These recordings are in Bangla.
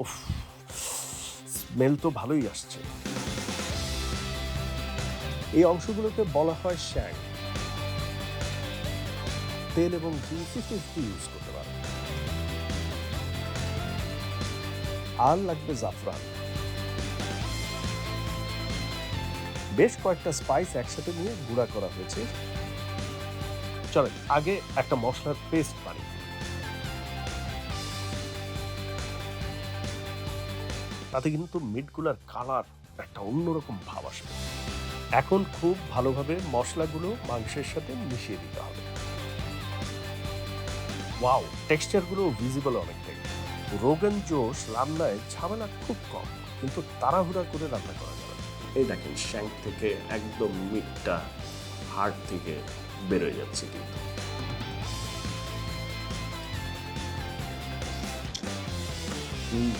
উফ! স্মেল তো ভালোই আসছে। এই অংশগুলোকে বলা হয় শ্যাং। তেল এবং ঘি 50-50 ইউজ করতে পারেন। আর লাগবে জাফরান। বেশ কয়েকটা স্পাইস একসাথে নিয়ে গুঁড়া করা হয়েছে। চলেন আগে একটা মসলার পেস্ট বানাই। তাতে কিন্তু মিটগুলার কালার একটা অন্যরকম ভাব আসবে। এখন খুব ভালোভাবে মশলাগুলো মাংসের সাথে মিশিয়ে দিতে হবে। ওয়াও! টেক্সচারগুলো ভিজিবল অনেকটাই। রোগান জোশ রান্নায় ঝামেলা খুব কম, কিন্তু তাড়াহুড়া করে রান্না করা যাবে না। এই দেখেন শ্যাঙ্ক থেকে একদম মিটটা হাড় থেকে বেরোয় যাচ্ছে কিন্তু। হুম।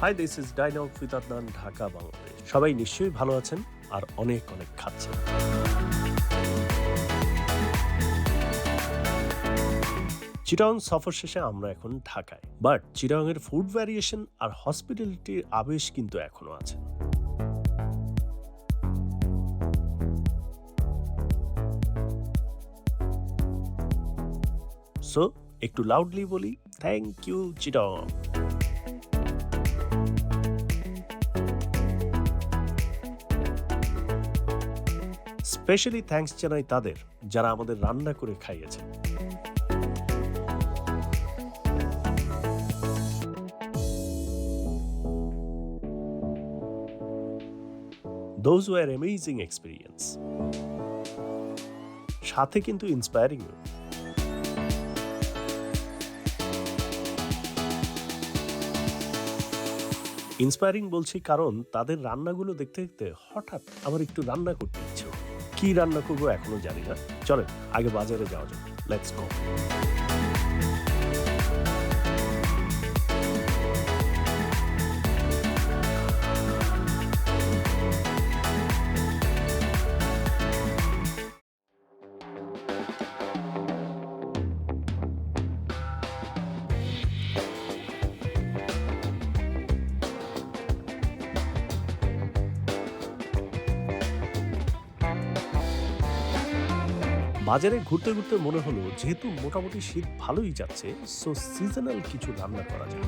Hi, this is dine out with Adnan, Dhaka, Bangladesh. সবাই নিশ্চয়ই ভালো আছেন আর অনেক অনেক খাচ্ছেন। চিটাগং সফর শেষে আমরা এখন ঢাকায়, বাট চিটাগং এর ফুড ভ্যারিয়েশন আর হসপিটালিটির আবেশ কিন্তু এখনো আছে। সো একটু লাউডলি বলি, thank you Chittagong. Specially thanks জানাই তাদের যারা আমাদের রান্না করে খাইয়েছে। Those were amazing experience. সাথে কিন্তু ইন্সপায়ারিংও। ইন্সপায়ারিং বলছি কারণ তাদের রান্নাগুলো দেখতে দেখতে হঠাৎ আমার একটু রান্না করতে ইচ্ছে হলো। কি রান্না করবো এখনো জানি না। চলেন আগে বাজারে যাওয়া যাক। Let's go. বাজারে ঘুরতে ঘুরতে মনে হলো যেহেতু মোটামুটি শীত ভালোই যাচ্ছে, সো সিজনাল কিছু রান্না করা যায়।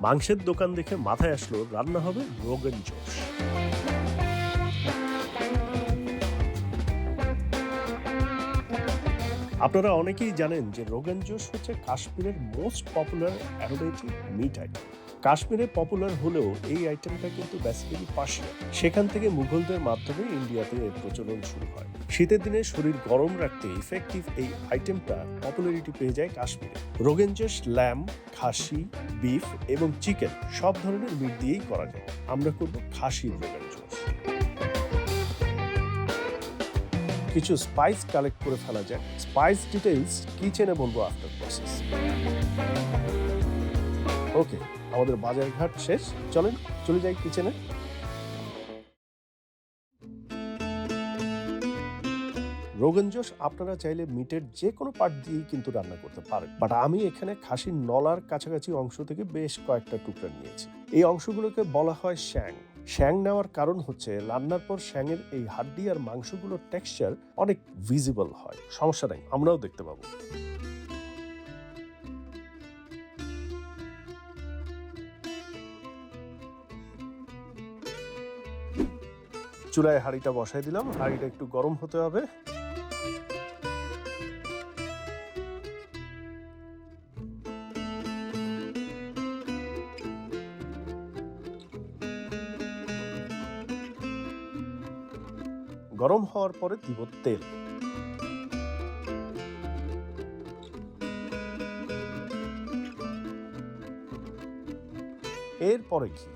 মাংসের দোকান দেখে মাথায় আসলো রান্না হবে রোগান জোশ। আপনারা অনেকেই জানেন যে রোগান জোশ হচ্ছে কাশ্মীরের most popular aromatic meet item. কাশ্মীরে পপুলার হলেও এই আইটেমটা কিন্তু বেসিক্যালি পার্সিয়ান। সেখান থেকে মুঘলদের মাধ্যমে ইন্ডিয়াতে এর প্রচলন শুরু হয়। শীতের দিনে শরীর গরম রাখতে ইফেক্টিভ এই আইটেমটা পপুলারিটি পেয়ে যায় কাশ্মীরে। রোগান জোশ ল্যাম্ব, খাসি, বিফ এবং চিকেন সব ধরনের মিট দিয়েই করা যায়। আমরা করব খাসির রোগান জোশ। কিছু স্পাইস কালেক্ট করে ফেলা যায়। স্পাইস ডিটেইলস কিচেনে বলবো আফটার প্রসেস। ওকে, আমাদের বাজার ঘাট শেষ, চলেন চলে যাই কিচেনে। রোগান জোশ আপনারা চাইলে মিটের যে কোনো পার্ট দিয়েই কিন্তু রান্না করতে পারেন, বাট আমি এখানে খাসির নলার কাছাকাছি অংশ থেকে বেশ কয়েকটা টুকরা নিয়েছি। এই অংশগুলোকে বলা হয় শ্যাং। শ্যাং নেওয়ার কারণ হচ্ছে রান্নার পর শ্যাংয়ের এই হাড্ডি আর মাংসগুলোর টেক্সচার অনেক ভিজিবল হয়। সমস্যা নাই, আমরাও দেখতে পাবো। চুলায় হাঁড়িটা বসাই দিলাম। হাঁড়িটা একটু গরম হতে হবে। গরম হওয়ার পরে দিব তেল। এরপরে ঘি।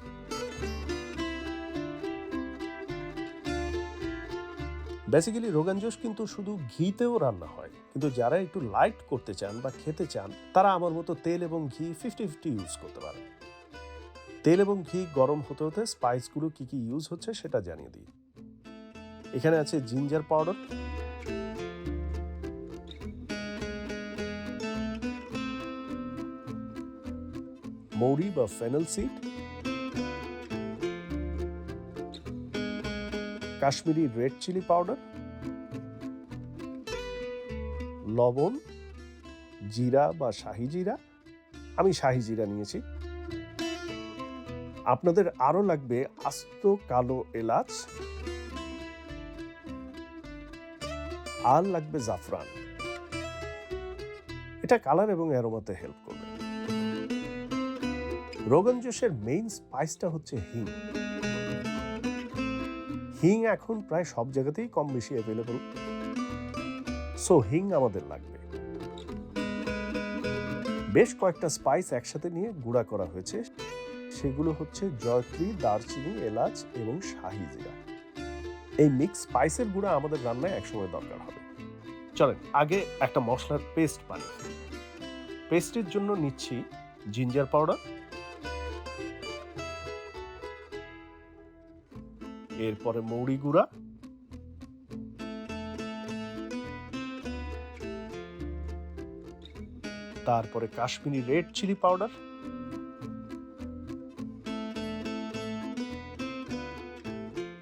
বেসিক্যালি রোগান জোশ কিন্তু শুধু ঘিতেও রান্না হয়, কিন্তু যারা একটু লাইট করতে চান বা খেতে চান তারা আমার মতো তেল এবং ঘি 50-50 ইউজ করতে পারেন। তেল এবং ঘি গরম হতে হতে স্পাইসগুলো কি কি ইউজ হচ্ছে সেটা জানিয়ে দিই। এখানে আছে জিঞ্জার পাউডার, মৌরি বা fennel seed, Kashmiri red chili powder, লবণ, জিরা বা শাহি জিরা, আমি শাহি জিরা নিয়েছি। আপনাদের আরো লাগবে আস্ত কালো এলাচ, আর লাগবে জাফরান। এটা কালার এবং অ্যারোমাতে হেল্প করবে। রোগান জোশের মেইন স্পাইসটা হচ্ছে হিং। হিং এখন প্রায় সব জায়গাতেই কম বেশি অ্যাভেলেবল, সো হিং আমাদের লাগবে। বেশ কয়েকটা স্পাইস একসাথে নিয়ে গুঁড়া করা হয়েছে, সেগুলো হচ্ছে জয়ত্রী, দারচিনি, এলাচ এবং শাহি জিরা। এই মিক্স স্পাইসের গুঁড়া আমাদের রান্নায় একসময় দরকার হবে। চলেন আগে একটা মশলার পেস্ট বানাই। পেস্টের জন্য নিচ্ছি জিঞ্জার পাউডার, এরপরে মৌরি গুঁড়া, তারপরে কাশ্মীরি রেড চিলি পাউডার,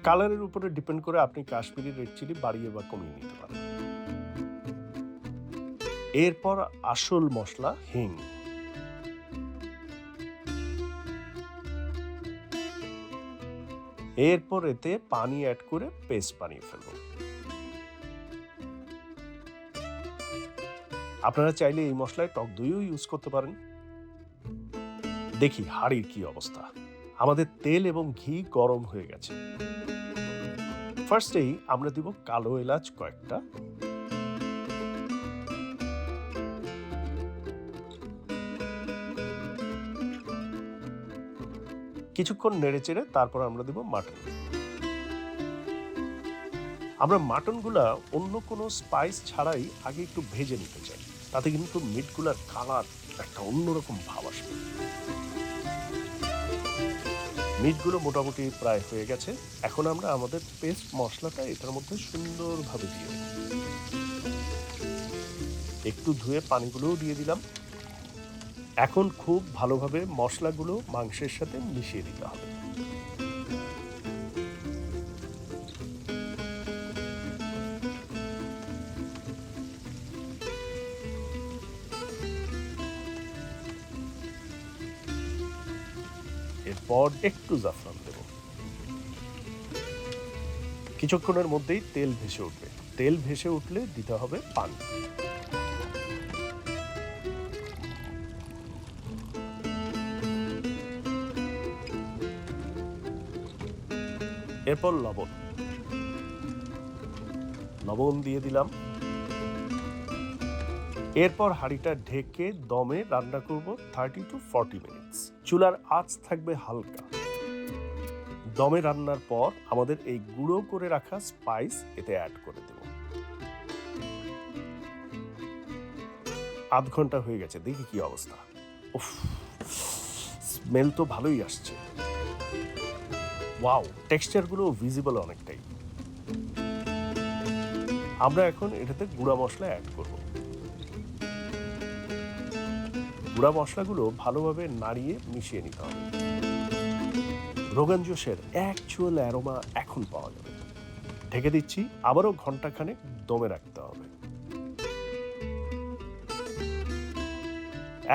কালারের উপরে ডিপেন্ড করে আপনি কাশ্মীরি রেড চিলি বাড়িয়ে বা কমিয়ে নিতে পারেন। এরপর আসল মশলা হিং, এরপর এতে পানি অ্যাড করে পেস্ট বানিয়ে ফেলব। আপনারা চাইলে এই মশলায় টক দইও ইউজ করতে পারেন। দেখি হাঁড়ির কি অবস্থা। আমাদের তেল এবং ঘি গরম হয়ে গেছে। ফার্স্টেই আমরা দিব কালো এলাচ কয়েকটা, কিছুক্ষণ নেড়ে চেড়ে তারপর আমরা দিব মাটন। আমরা মাটনগুলা অন্য কোনো স্পাইস ছাড়াই আগে একটু ভেজে নিতে চাই, তাতে কিন্তু মিটগুলার কালার একটা অন্যরকম ভাব আসবে। মিটগুলো মোটামুটি প্রায় হয়ে গেছে। এখন আমরা আমাদের পেস্ট মশলাটা এটার মধ্যে সুন্দরভাবে দিয়ে দেব। একটু ধুয়ে পানিগুলোও দিয়ে দিলাম। এখন খুব ভালোভাবে মশলাগুলো মাংসের সাথে মিশিয়ে দিতে হবে। এরপর একটু জাফরান দেব। কিছুক্ষণের মধ্যেই তেল ভেসে উঠবে। তেল ভেসে উঠলে দিতে হবে পানি। এরপর লবণ দিয়ে দিলাম। এরপর হাঁড়িটা ঢেকে দমে রান্না করব 30 to 40 মিনিটস। চুলার আঁচ থাকবে হালকা। দমে রান্নার পর আমাদের এই গুঁড়ো করে রাখা স্পাইস এতে অ্যাড করে দেব। আধ ঘন্টা হয়ে গেছে, দেখি কি অবস্থা। উফ, স্মেল তো ভালোই আসছে। ওয়াও, টেক্সচারগুলো ভিজিবল অনেকটাই। আমরা এখন এটাতে গুঁড়া মশলা অ্যাড করব। গুঁড়া মশলাগুলো ভালোভাবে নাড়িয়ে মিশিয়ে নিতে হবে। রোগান জোশের অ্যাকচুয়াল অ্যারোমা এখন পাওয়া যাবে। ঢেকে দিচ্ছি, আবারও ঘন্টাখানেক দমে রাখতে হবে।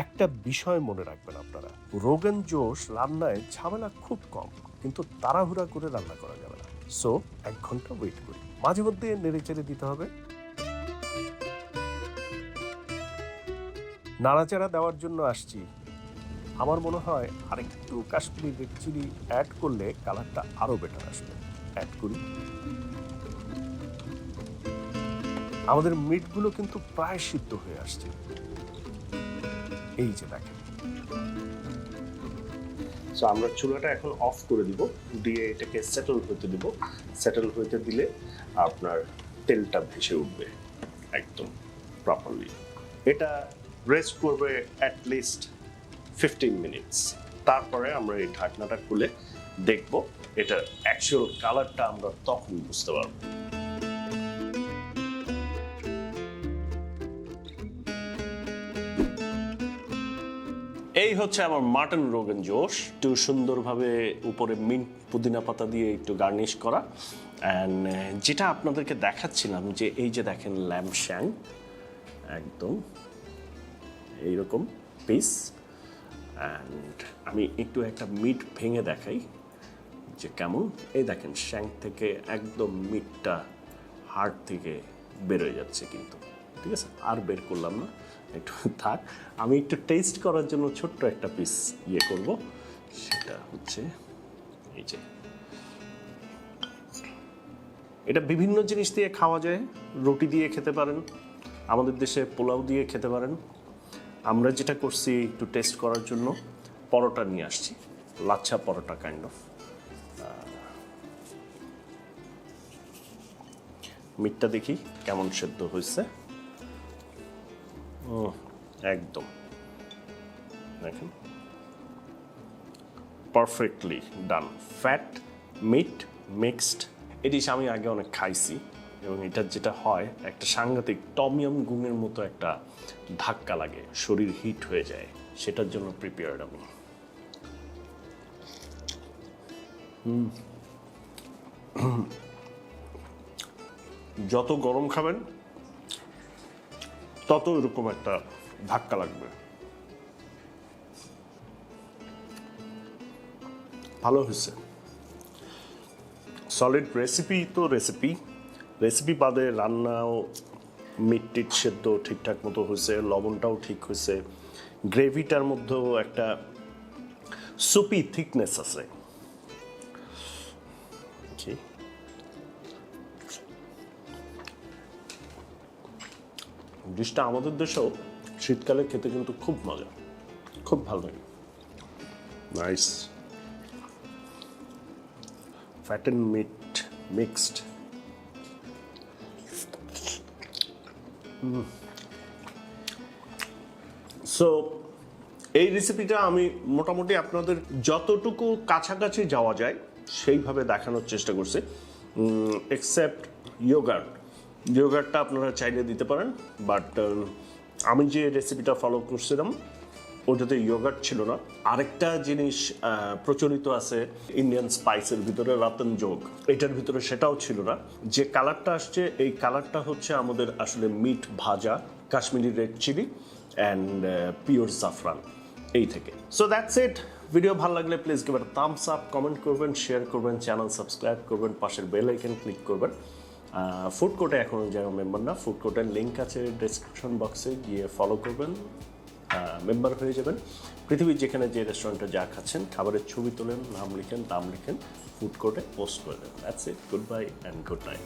একটা বিষয় মনে রাখবেন আপনারা, রোগান জোশ রান্নায় ঝামেলা খুব কম, কিন্তু তাড়াহুড়া করে রান্না করা যাবে না। সো 1 ঘন্টা ওয়েট করি। মাঝে মধ্যে নেড়ে চেড়ে দিতে হবে। নাড়াচাড়া দেওয়ার জন্য আসছি। আমার মনে হয় আরেকটু কাশ্মীরি রেড চিলি অ্যাড করলে কালারটা আরো বেটার আসবে। অ্যাড করি। আমাদের মিটগুলো কিন্তু প্রায় সিদ্ধ হয়ে আসছে। এই যে দেখেন, সো আমরা চুলাটা এখন অফ করে দিব, দিয়ে এটাকে সেটেল হতে দিব। সেটেল হতে দিলে আপনার তেলটা ভেসে উঠবে একদম প্রপারলি। এটা রেস্ট করবে অ্যাট লিস্ট 15 মিনিটস। তারপরে আমরা এই ঢাকনাটা খুলে দেখব, এটার অ্যাকচুয়াল কালারটা আমরা তখন বুঝতে পারবো। এই হচ্ছে আমার মাটন রোগান জোশ, একটু সুন্দরভাবে উপরে মিন্ট পুদিনা পাতা দিয়ে একটু গার্নিশ করা। অ্যান্ড যেটা আপনাদেরকে দেখাচ্ছিলাম যে এই যে দেখেন ল্যাম্ব শ্যাং, একদম এইরকম পিস। অ্যান্ড আমি একটু একটা মিট ভেঙে দেখাই যে কেমন। এই দেখেন শ্যাং থেকে একদম মিটটা হাড় থেকে বেরোয় যাচ্ছে কিন্তু, ঠিক আছে? আর বের করলাম না, একটু থাক। আমি একটু টেস্ট করার জন্য ছোট্ট একটা পিস করব, সেটা হচ্ছে এই যে, এটা বিভিন্ন জিনিস দিয়ে খাওয়া যায়। রুটি দিয়ে খেতে পারেন, আমাদের দেশে পোলাও দিয়ে খেতে পারেন। আমরা যেটা করছি একটু টেস্ট করার জন্য পরোটা নিয়ে আসছি, লাচ্ছা পরোটা কাইন্ড অফ। মিটটা দেখি কেমন সেদ্ধ হয়েছে। একদম দেখেন পারফেক্টলি ডান, ফ্যাট মিট মিক্সড। এই ডিশ আমি আগে অনেক খাইছি, এবং এটার যেটা হয় একটা সাংঘাতিক টমিয়াম গুণের মতো একটা ধাক্কা লাগে, শরীর হিট হয়ে যায়, সেটার জন্য প্রিপেয়ার্ড আমি। যত গরম খাবেন তত এরকম একটা ধাক্কা লাগবে। ভালো হয়েছে, সলিড রেসিপি তো রেসিপি বাদে রান্নাও মিট টিট সেদ্ধ ঠিকঠাক মতো হয়েছে, লবণটাও ঠিক হয়েছে, গ্রেভিটার মধ্যেও একটা সুপি থিকনেস আছে। ডিশটা আমাদের দেশেও শীতকালে খেতে কিন্তু খুব মজা, খুব ভালো লাগে। Nice fat and meat mixed. So এই রেসিপিটা আমি মোটামুটি আপনাদের যতটুকু কাছাকাছি যাওয়া যায় সেইভাবে দেখানোর চেষ্টা করছি, এক্সেপ্ট ইয়োগার্টটা আপনারা চাইলে দিতে পারেন। বাট আমি যে রেসিপিটা ফলো করছিলাম ওটাতে ইয়োগার্ট ছিল না। আরেকটা জিনিস প্রচলিত আছে ইন্ডিয়ান স্পাইসের ভিতরে, রতন যোগ, এটার ভিতরে সেটাও ছিল না। যে কালারটা আসছে এই কালারটা হচ্ছে আমাদের আসলে মিট ভাজা, Kashmiri red chili and pure জাফরান, এই থেকে। So that's it. ভিডিও ভালো লাগলে please give it a thumbs up, comment করবেন, শেয়ার করবেন, চ্যানেল সাবস্ক্রাইব করবেন, পাশের বেল আইকন ক্লিক করবেন। ফুড কোর্টে এখনও যারা মেম্বার না, ফুড কোর্টের লিঙ্ক আছে ডেসক্রিপশন বক্সে, গিয়ে ফলো করবেন, মেম্বার হয়ে যাবেন। পৃথিবীর যেখানে যে রেস্টুরেন্টে যা খাচ্ছেন খাবারের ছবি তোলেন, নাম লিখেন, দাম লিখেন, ফুড কোর্টে পোস্ট করে দেন। That's it. Goodbye and good night.